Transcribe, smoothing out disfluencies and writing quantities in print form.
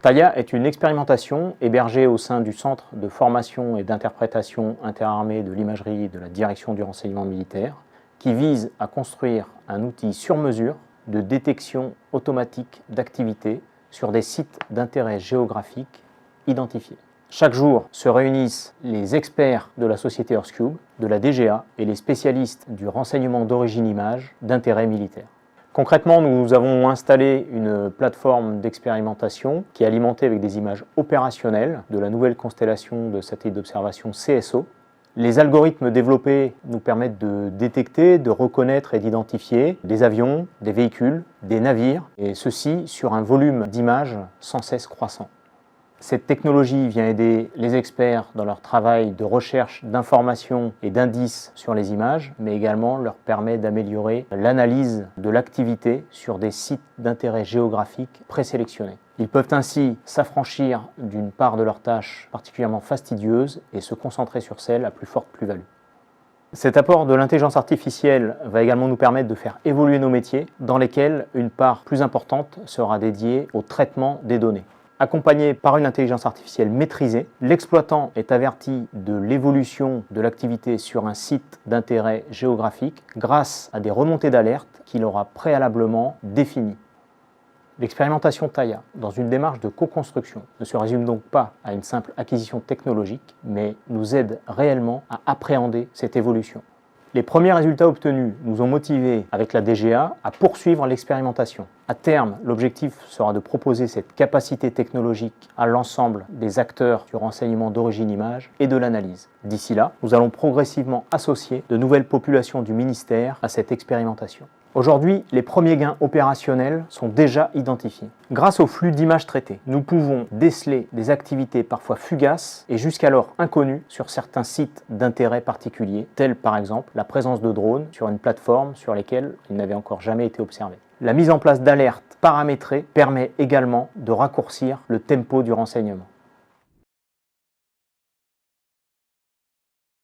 Taya est une expérimentation hébergée au sein du Centre de formation et d'interprétation interarmée de l'imagerie de la Direction du renseignement militaire, qui vise à construire un outil sur mesure de détection automatique d'activités sur des sites d'intérêt géographique identifiés. Chaque jour se réunissent les experts de la société Earthcube, de la DGA et les spécialistes du renseignement d'origine image d'intérêt militaire. Concrètement, nous avons installé une plateforme d'expérimentation qui est alimentée avec des images opérationnelles de la nouvelle constellation de satellites d'observation CSO. Les algorithmes développés nous permettent de détecter, de reconnaître et d'identifier des avions, des véhicules, des navires, et ceci sur un volume d'images sans cesse croissant. Cette technologie vient aider les experts dans leur travail de recherche d'informations et d'indices sur les images, mais également leur permet d'améliorer l'analyse de l'activité sur des sites d'intérêt géographique présélectionnés. Ils peuvent ainsi s'affranchir d'une part de leurs tâches particulièrement fastidieuses et se concentrer sur celles à plus forte plus-value. Cet apport de l'intelligence artificielle va également nous permettre de faire évoluer nos métiers, dans lesquels une part plus importante sera dédiée au traitement des données. Accompagné par une intelligence artificielle maîtrisée, l'exploitant est averti de l'évolution de l'activité sur un site d'intérêt géographique grâce à des remontées d'alerte qu'il aura préalablement définies. L'expérimentation Taya, dans une démarche de co-construction, ne se résume donc pas à une simple acquisition technologique, mais nous aide réellement à appréhender cette évolution. Les premiers résultats obtenus nous ont motivés avec la DGA à poursuivre l'expérimentation. À terme, l'objectif sera de proposer cette capacité technologique à l'ensemble des acteurs du renseignement d'origine image et de l'analyse. D'ici là, nous allons progressivement associer de nouvelles populations du ministère à cette expérimentation. Aujourd'hui, les premiers gains opérationnels sont déjà identifiés. Grâce au flux d'images traitées, nous pouvons déceler des activités parfois fugaces et jusqu'alors inconnues sur certains sites d'intérêt particulier, tels par exemple la présence de drones sur une plateforme sur lesquelles ils n'avaient encore jamais été observés. La mise en place d'alertes paramétrées permet également de raccourcir le tempo du renseignement.